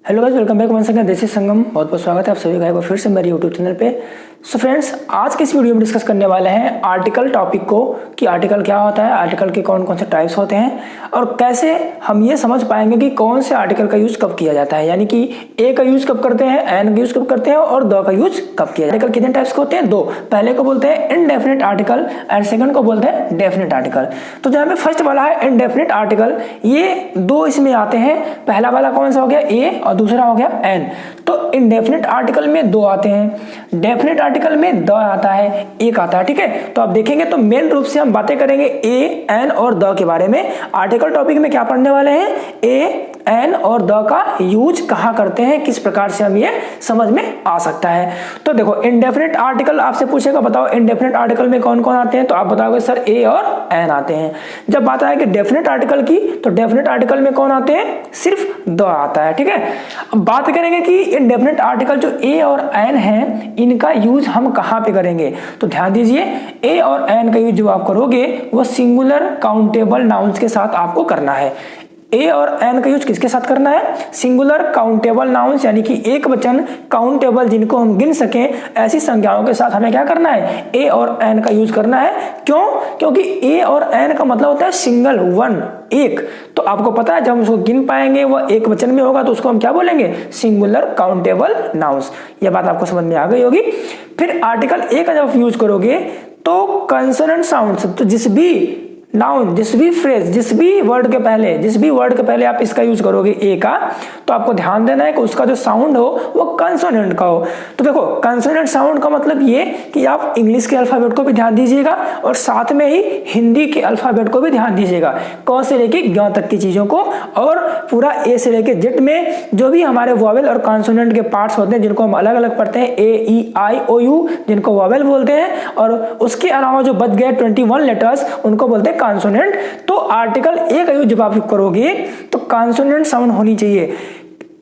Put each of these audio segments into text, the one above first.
Hello guys, welcome back once again. This is Sangam. बहुत बहुत स्वागत है आप सभी का एक बार फिर से मेरे यूट्यूब चैनल पे। सो फ्रेंड्स, आज के इस वीडियो में डिस्कस करने वाले हैं आर्टिकल टॉपिक को कि आर्टिकल क्या होता है, आर्टिकल के कौन कौन से टाइप्स होते हैं और कैसे हम ये समझ पाएंगे कि कौन से आर्टिकल का यूज कब किया जाता है, यानी कि ए का यूज कब करते हैं, एन का यूज कब करते हैं और द का यूज कब किया जाता है। आर्टिकल कितने टाइप्स के होते हैं? दो। पहले को बोलते हैं इनडेफिनिट आर्टिकल एंड सेकंड को बोलते हैं डेफिनिट आर्टिकल। तो जहाँ पे फर्स्ट वाला है इनडेफिनिट आर्टिकल, ये दो इसमें आते हैं। पहला वाला कौन सा हो गया? ए, और दूसरा हो गया एन। तो इनडेफिनिट आर्टिकल में दो आते हैं, डेफिनिट आर्टिकल में द आता है, एक आता है। ठीक है, तो आप देखेंगे तो मेन रूप से हम बातें करेंगे ए, एन और द के बारे में। आर्टिकल टॉपिक में क्या पढ़ने वाले हैं? ए, एन और द का यूज कहाँ करते हैं, किस प्रकार से हम ये समझ में आ सकता है। तो देखो, इनडेफिनिट आर्टिकल आपसे पूछेगा बताओ इनडेफिनिट आर्टिकल में कौन कौन आते हैं, तो आप बताओगे सर ए और एन आते हैं। जब बात आएगी डेफिनिट आर्टिकल की, तो डेफिनिट आर्टिकल में कौन आते हैं? सिर्फ द आता है। ठीक है, अब बात करेंगे कि इनडेफिनिट आर्टिकल जो ए और एन है, इनका यूज हम कहाँ पे करेंगे। तो ध्यान दीजिए, ए और एन का यूज जो आप करोगे वो सिंगुलर काउंटेबल नाउन्स के साथ आपको करना है। ए और एन का यूज किसके साथ करना है? सिंगुलर काउंटेबल नाउन्स, यानी कि एक वचन काउंटेबल जिनको हम गिन सकें ऐसी संख्याओं के साथ हमें क्या करना है? ए और एन का यूज करना है। क्यों? क्योंकि ए और एन का मतलब होता है सिंगल, वन, एक। तो आपको पता है जब हम उसको गिन पाएंगे वह एक वचन में होगा तो उसको हम क्या बोलेंगे? Singular countable nouns. यह बात आपको समझ में आ गई होगी। फिर आर्टिकल ए का जब यूज करोगे तो कंसोनेंट साउंड्स, तो जिस भी नाउन, जिस भी फ्रेज, जिस भी वर्ड के पहले आप इसका यूज करोगे ए का, तो आपको ध्यान देना है कि उसका जो साउंड हो वो कंसोनेंट का हो। तो देखो, कंसोनेंट साउंड का मतलब ये कि आप इंग्लिश के अल्फाबेट को भी ध्यान दीजिएगा और साथ में ही हिंदी के अल्फाबेट को भी ध्यान दीजिएगा। क से लेके ग तक की चीजों को, और पूरा ए से लेके जेड में जो भी हमारे वॉवेल और कॉन्सोनेंट के पार्ट्स होते हैं जिनको हम अलग अलग पढ़ते हैं, ए, ई, आई, ओ, यू, जिनको वॉवेल बोलते हैं, और उसके अलावा जो बच गए 21 लेटर्स उनको बोलते हैं कॉन्सोनेंट। तो आर्टिकल ए का यूज जब आप करोगे तो कॉन्सोनेंट साउंड होनी चाहिए।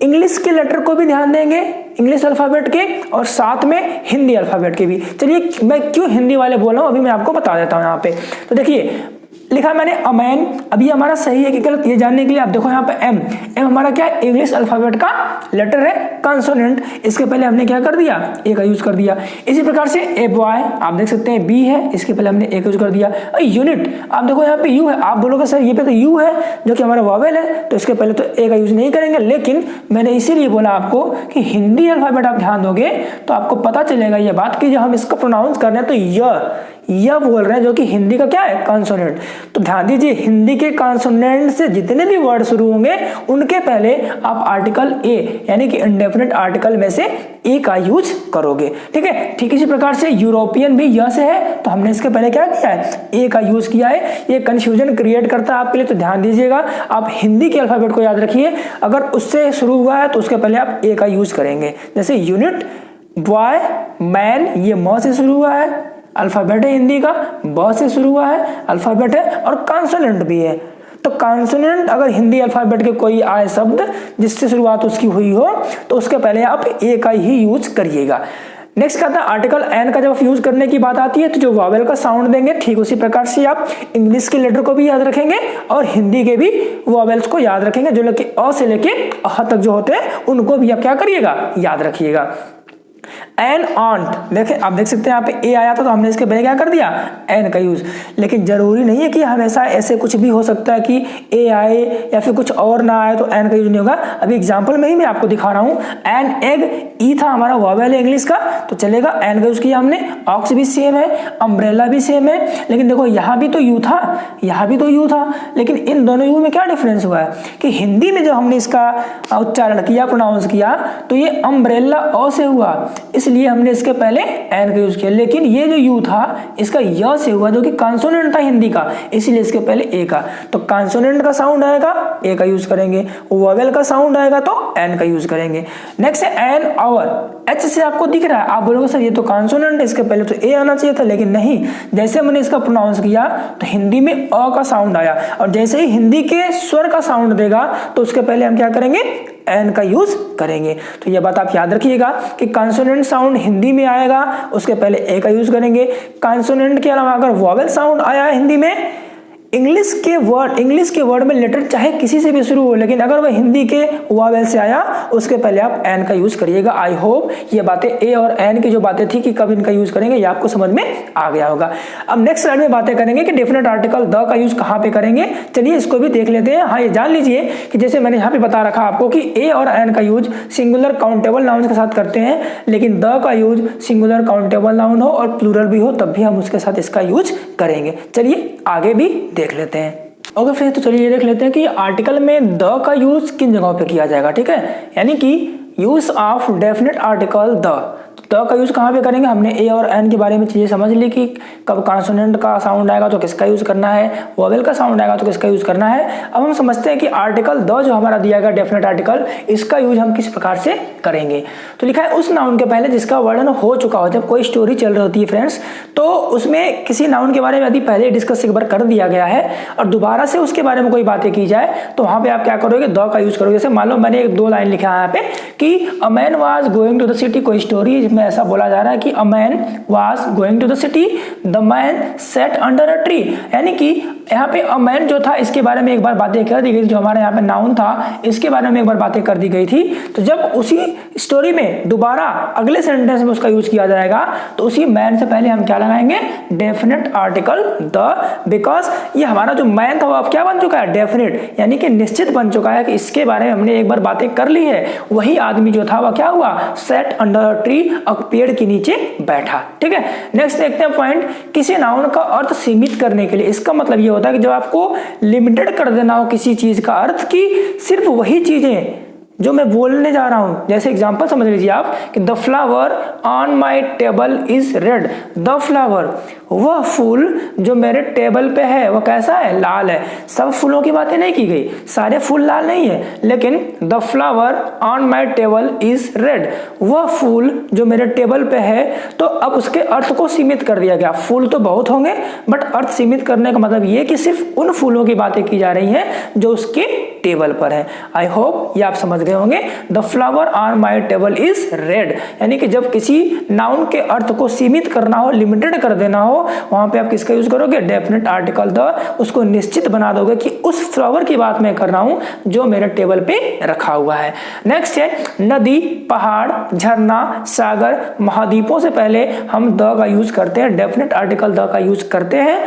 इंग्लिश के लेटर को भी ध्यान देंगे, इंग्लिश अल्फाबेट के, और साथ में हिंदी अल्फाबेट के भी। चलिए, मैं क्यों हिंदी वाले बोल रहा हूं अभी मैं आपको बता देता हूं। यहाँ पे तो देखिए, लिखा मैंने अमैन। अभी हमारा सही है कि गलत ये जानने के लिए आप देखो यहाँ पे एम हमारा क्या है? इंग्लिश अल्फाबेट का लेटर है, कंसोनेंट। इसके पहले हमने क्या कर दिया? ए का यूज कर दिया। इसी प्रकार से ए बॉय आप देख सकते हैं, बी है, इसके पहले हमने ए का यूज कर दिया। यूनिट आप देखो यहाँ पे यू है, आप बोलोगे सर ये पे तो यू है जो कि हमारा वॉवेल है, तो इसके पहले तो ए का यूज नहीं करेंगे। लेकिन मैंने इसीलिए बोला आपको कि हिंदी अल्फाबेट आप ध्यान दोगे तो आपको पता चलेगा ये बात कि जब हम इसको प्रोनाउंस कर रहे हैं तो यह बोल रहे हैं, जो कि हिंदी का क्या है? कॉन्सोनेंट। तो ध्यान दीजिए, हिंदी के कॉन्सोनेंट से जितने भी वर्ड शुरू होंगे उनके पहले आप आर्टिकल ए, यानी कि इंडेफिनिट आर्टिकल में से ए का यूज करोगे। ठीक है, ठीक इसी प्रकार से यूरोपियन भी यह से है, तो हमने इसके पहले क्या किया है? ए का यूज किया है। ये कंफ्यूजन क्रिएट करता है आपके लिए, तो ध्यान दीजिएगा, आप हिंदी के अल्फाबेट को याद रखिए। अगर उससे शुरू हुआ है तो उसके पहले आप ए का यूज करेंगे। जैसे यूनिट, बॉय, मैन, ये म से शुरू हुआ है, अल्फाबेट है हिंदी का, ब से शुरू हुआ है, अल्फाबेट है, और कॉन्सोनेंट भी है। तो कॉन्सोनेंट अगर हिंदी अल्फाबेट के कोई आए शब्द जिससे शुरुआत उसकी हुई हो तो उसके पहले आप ए का ही यूज करिएगा। नेक्स्ट कहता है आर्टिकल एन का जब यूज करने की बात आती है तो जो वॉवेल का साउंड देंगे, ठीक उसी प्रकार से आप इंग्लिश के लेटर को भी याद रखेंगे और हिंदी के भी वॉवेल्स को याद रखेंगे। जो लेके अ से लेके अह तक जो होते हैं उनको भी आप क्या करिएगा? याद रखिएगा। एन ऑन्ट, देखें आप देख सकते हैं यहाँ पे ए आया था तो हमने इसके पहले क्या कर दिया? एन का यूज। लेकिन जरूरी नहीं है कि हमेशा ऐसे, कुछ भी हो सकता है कि ए आए या फिर कुछ और ना आए तो एन का यूज नहीं होगा। अभी एग्जांपल में ही मैं आपको दिखा रहा हूँ। एन, एग, ई था हमारा वॉवेल है इंग्लिश का, तो चलेगा, एन का यूज किया हमने। ऑक्स भी सेम है, अम्ब्रेला भी सेम है, लेकिन देखो यहाँ भी तो यू था, यहाँ भी तो यू था, लेकिन इन दोनों यू में क्या डिफरेंस हुआ है कि हिंदी में जब हमने इसका उच्चारण किया, प्रोनाउंस किया, तो ये अम्ब्रेला अ से हुआ, इसलिए हमने इसके पहले एन का यूज किया। लेकिन ये जो यू था इसका य से हुआ, जो कि कॉन्सोनेंट था हिंदी का, इसलिए इसके पहले ए का। तो कॉन्सोनेंट का साउंड आएगा ए का यूज करेंगे, वोवेल का साउंड आएगा तो एन का यूज करेंगे। नेक्स्ट है एन आवर। एच से आपको दिख रहा है, आप बोलोगे सर ये तो कॉन्सोनेंट है, इसके पहले तो ए आना चाहिए था, लेकिन नहीं, जैसे मैंने इसका प्रोनाउंस किया तो हिंदी में अ का साउंड आया, और जैसे ही हिंदी के स्वर का साउंड देगा तो उसके पहले हम क्या करेंगे? एन का यूज करेंगे। तो यह बात आप याद रखिएगा कि कॉन्सोनेंट साउंड हिंदी में आएगा उसके पहले ए का यूज करेंगे। कॉन्सोनेंट के अलावा अगर वॉवेल साउंड आया हिंदी में इंग्लिश के वर्ड में लेटर चाहे किसी से भी शुरू हो, लेकिन अगर वह हिंदी के वावेल से आया उसके पहले आप एन का यूज करिएगा। आई होप ये बातें ए और एन की जो बातें थी कि कब इनका यूज करेंगे ये आपको समझ में आ गया होगा। अब नेक्स्ट स्लाइड में बातें करेंगे कि डेफिनेट आर्टिकल द का यूज कहां पे करेंगे। चलिए इसको भी देख लेते हैं। हाँ, ये जान लीजिए कि जैसे मैंने यहाँ पे बता रखा आपको कि ए और एन का यूज सिंगुलर काउंटेबल नाउन के साथ करते हैं, लेकिन द का यूज सिंगुलर काउंटेबल नाउन हो और प्लूरल भी हो तब भी हम उसके साथ इसका यूज करेंगे। चलिए आगे भी देख लेते हैं। ओके फ्रेंड्स, तो चलिए ये देख लेते हैं कि आर्टिकल में द का यूज किन जगहों पे किया जाएगा। ठीक है, यानी कि use of definite article the का यूज कहाँ पे करेंगे। हमने ए और एन के बारे में चीजें समझ ली कि कब कॉन्सोनेंट का साउंड आएगा तो किसका यूज करना है, वोवेल का साउंड आएगा तो किसका यूज करना है। अब हम समझते हैं कि आर्टिकल द जो हमारा दिया गया डेफिनेट आर्टिकल, इसका यूज हम किस प्रकार से करेंगे। तो लिखा है उस नाउन के पहले जिसका वर्णन हो चुका हो। जब कोई स्टोरी चल रही होती है फ्रेंड्स, तो उसमें किसी नाउन के बारे में यदि पहले डिस्कस एक बार कर दिया गया है और दोबारा से उसके बारे में कोई बातें की जाए तो वहां पे आप क्या करोगे, द का यूज करोगे। जैसे मान लो मैंने एक 2 लाइन लिखा है यहाँ पे कि a man was going to the city, कोई स्टोरी जिसमें ऐसा बोला जा रहा है कि a man was going to the city, the man set under a tree. यानी कि यहाँ पे अ मैन जो था इसके बारे में एक बार बातें कर दी गई थी, जो हमारे यहाँ पे नाउन था इसके बारे में एक बार बातें कर दी गई थी। तो जब उसी स्टोरी में दोबारा अगले सेंटेंस में उसका यूज किया जाएगा तो उसी मैन से पहले हम क्या लगाएंगे, डेफिनेट आर्टिकल द, बिकॉज ये हमारा जो मैन था वो अब क्या बन चुका है, डेफिनेट, यानी कि निश्चित बन चुका है कि इसके बारे में हमने एक बार बातें कर ली है। वही आदमी जो था वह क्या हुआ, सेट अंडर अ ट्री, पेड़ के नीचे बैठा। ठीक है, नेक्स्ट देखते हैं पॉइंट, किसी नाउन का अर्थ सीमित करने के लिए। इसका मतलब ये होता है कि जब आपको लिमिटेड कर देना हो किसी चीज का अर्थ की सिर्फ वही चीजें जो मैं बोलने जा रहा हूं। जैसे एग्जांपल समझ लीजिए आप कि the flower on my table is red. The flower, वह फूल जो मेरे टेबल पे है वह कैसा है, लाल है। सब फूलों की बातें नहीं की गई, सारे फूल लाल नहीं है, लेकिन the flower on my table is red, वह फूल जो मेरे टेबल पे है। तो अब उसके अर्थ को सीमित कर दिया गया। फूल तो बहुत होंगे बट अर्थ सीमित करने का मतलब ये कि सिर्फ उन फूलों की बातें की जा रही हैं जो उसके टेबल पर है। आई होप ये आप समझ गए होंगे। The flower on my table is red, यानी कि जब किसी नाउन के अर्थ को सीमित करना हो, लिमिटेड कर देना हो, वहां पे आप किसका यूज करोगे, डेफिनेट आर्टिकल द। उसको निश्चित बना दोगे कि उस फ्लावर की बात मैं कर रहा हूं जो मेरे टेबल पे रखा हुआ है। नेक्स्ट है नदी, पहाड़, झरना, सागर, महाद्वीपों से पहले हम द का यूज करते हैं, डेफिनेट आर्टिकल द का यूज करते हैं।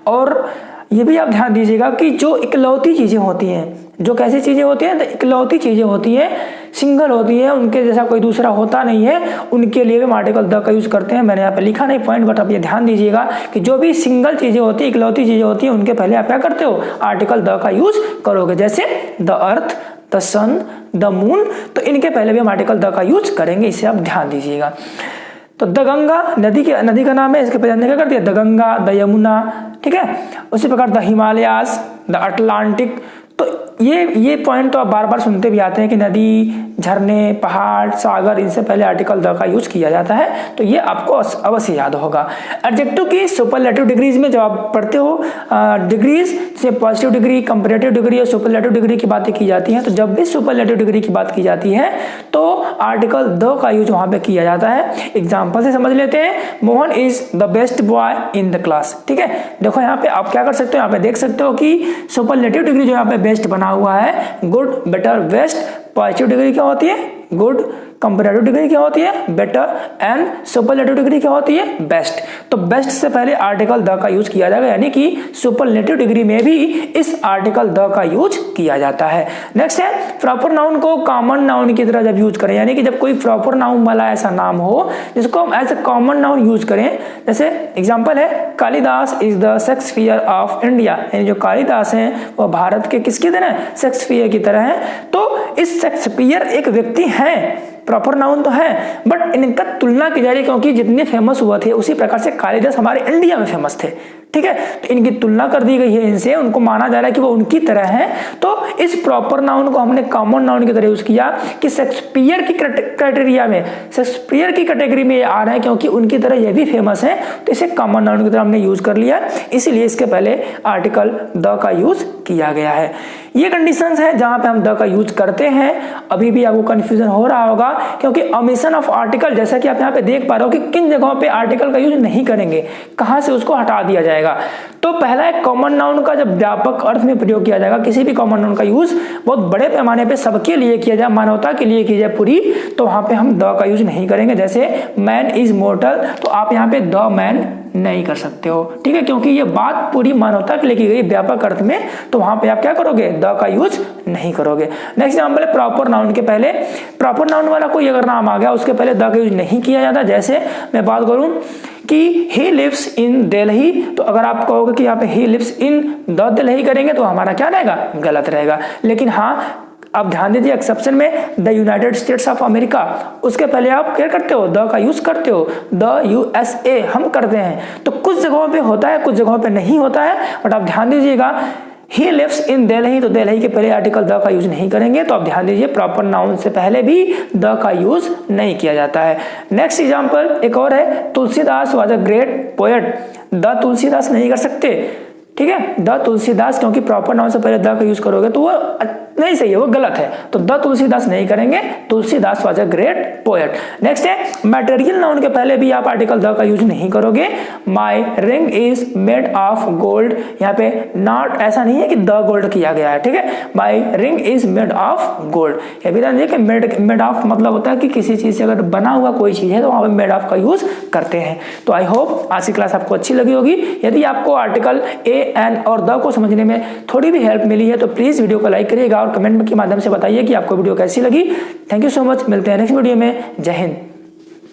और ये भी आप ध्यान दीजिएगा कि जो इकलौती चीजें होती हैं, जो कैसी चीजें होती हैं, तो इकलौती चीजें होती हैं, सिंगल होती है, उनके जैसा कोई दूसरा होता नहीं है, उनके लिए भी हम आर्टिकल द का यूज करते हैं। मैंने यहाँ पे लिखा नहीं पॉइंट, बट आप ये ध्यान दीजिएगा कि जो भी सिंगल चीजें होती है, इकलौती चीजें होती है, उनके पहले आप क्या करते हो, आर्टिकल द का यूज करोगे। जैसे the earth, the sun, the moon, तो इनके पहले भी हम आर्टिकल द का यूज करेंगे, इसे आप ध्यान दीजिएगा। तो द गंगा नदी का नाम है, इसके पहले हमने क्या कर दिया, द गंगा, द यमुना। ठीक है, उसी प्रकार द हिमालयास, द अटलांटिक। तो ये पॉइंट तो आप बार बार सुनते भी आते हैं कि नदी, झरने, पहाड़, सागर, इनसे पहले आर्टिकल द का यूज किया जाता है, तो ये आपको अवश्य याद होगा। एडजेक्टिव की सुपरलेटिव डिग्रीज में जब आप पढ़ते हो डिग्रीज से पॉजिटिव डिग्री, कंपैरेटिव डिग्री और सुपरलेटिव डिग्री की बातें की जाती हैं, तो जब भी सुपरलेटिव डिग्री की बात की जाती है तो आर्टिकल द का यूज वहां पे किया जाता है। एग्जाम्पल से समझ लेते हैं, Mohan is the best boy in the class. ठीक है, देखो यहाँ पे आप क्या कर सकते हो, यहाँ पे देख सकते हो कि सुपरलेटिव डिग्री जो यहाँ पे बेस्ट बना हुआ है, good, better, best. Positive degree क्या होती है, गुड। कंपैरेटिव डिग्री क्या होती है, बेटर। एंड सुपरलेटिव डिग्री क्या होती है, बेस्ट। तो बेस्ट से पहले आर्टिकल द का यूज किया जाएगा, यानी कि सुपरलेटिव डिग्री में भी इस आर्टिकल द का यूज किया जाता है। नेक्स्ट है प्रॉपर नाउन को कॉमन नाउन की तरह जब यूज करें, यानी कि जब कोई प्रॉपर नाउन वाला ऐसा नाम हो जिसको हम as a common noun use करें। जैसे एग्जाम्पल है, Kalidas is the Shakespeare of India, यानी जो कालिदास हैं वो भारत के किसकी तरह, शेक्सपियर की तरह है। तो इस शेक्सपियर एक व्यक्ति है, प्रॉपर नाउन तो है, बट इनका तुलना की जा रही है क्योंकि जितने फेमस हुआ थे उसी प्रकार से कालिदास हमारे इंडिया में फेमस थे। ठीक है, तो इनकी तुलना कर दी गई है इनसे, उनको माना जा रहा है कि वो उनकी तरह है। तो इस प्रॉपर नाउन को हमने कॉमन नाउन की तरह यूज किया कि शेक्सपियर की क्राइटेरिया में, शेक्सपियर की कैटेगरी में ये आ रहा है क्योंकि उनकी तरह ये भी फेमस है, तो इसे कॉमन नाउन की तरह हमने यूज कर लिया, इसलिए इसके पहले आर्टिकल द का यूज किया गया है। ये कंडीशंस है जहां पे हम द का यूज करते हैं। अभी भी आपको कंफ्यूजन हो रहा होगा क्योंकि ओमिशन ऑफ आर्टिकल, जैसा कि आप यहाँ पे देख पा रहे हो कि किन जगहों पे आर्टिकल का यूज नहीं करेंगे, कहां से उसको हटा दिया जाएगा। तो पहला है कॉमन नाउन का जब व्यापक अर्थ में प्रयोग किया जाएगा, किसी भी कॉमन नाउन का यूज बहुत बड़े पैमाने पे सबके लिए किया जाए, मानवता के लिए की जाए पूरी, तो वहां पे हम द का यूज नहीं करेंगे। जैसे मैन इज मोर्टल, तो आप यहाँ पे द मैन नहीं कर सकते हो, ठीक है, क्योंकि ये बात पूरी मानवता के लिए की गई व्यापक अर्थ में, तो वहां पे आप क्या करोगे, द का यूज नहीं करोगे। नेक्स्ट एग्जांपल है प्रॉपर नाउन के पहले, प्रॉपर नाउन वाला कोई अगर नाम आ गया उसके पहले द का यूज नहीं किया जाता। जैसे मैं बात करूं कि he lives in दिल्ली, तो अगर आप कहोगे कि यहाँ पे he lives in the Delhi करेंगे तो हमारा क्या रहेगा, गलत रहेगा। लेकिन हाँ, आप ध्यान दीजिए एक्सेप्शन में the United states of America, उसके पहले आप क्या करते हो, द का यूज करते हो, द USA हम करते हैं। तो कुछ जगहों पे होता है, कुछ जगहों पे नहीं होता है, बट आप ध्यान दीजिएगा ही लिव्स इन दिल्ली, तो दिल्ली के पहले आर्टिकल द का यूज नहीं करेंगे। तो आप ध्यान दीजिए प्रॉपर नाउन से पहले भी द का यूज नहीं किया जाता है। नेक्स्ट एग्जांपल एक और है, Tulsidas was a great poet, the Tulsidas नहीं कर सकते, ठीक है, द तुलसीदास, क्योंकि प्रॉपर नाउन से पहले द का यूज करोगे तो वो नहीं सही है, वो गलत है, तो द तुलसीदास नहीं करेंगे, Tulsidas was a great poet. Next है मटेरियल नाउन के पहले भी आप आर्टिकल द का यूज नहीं करोगे। My ring is made of gold, यहाँ पे नॉट ऐसा नहीं है कि द गोल्ड किया गया है, ठीक है, my ring is made of gold. ये भी ध्यान दीजिए कि मेड ऑफ मतलब होता है कि किसी चीज से अगर बना हुआ कोई चीज है तो वहां पे मेड ऑफ का यूज करते हैं। तो आई होप आज की क्लास आपको अच्छी लगी होगी। यदि आपको आर्टिकल ए एन और द को समझने में थोड़ी भी हेल्प मिली है तो प्लीज वीडियो को लाइक करिएगा और कमेंट के माध्यम से बताइए कि आपको वीडियो कैसी लगी। थैंक यू सो मच, मिलते हैं नेक्स्ट वीडियो में। जय हिंद।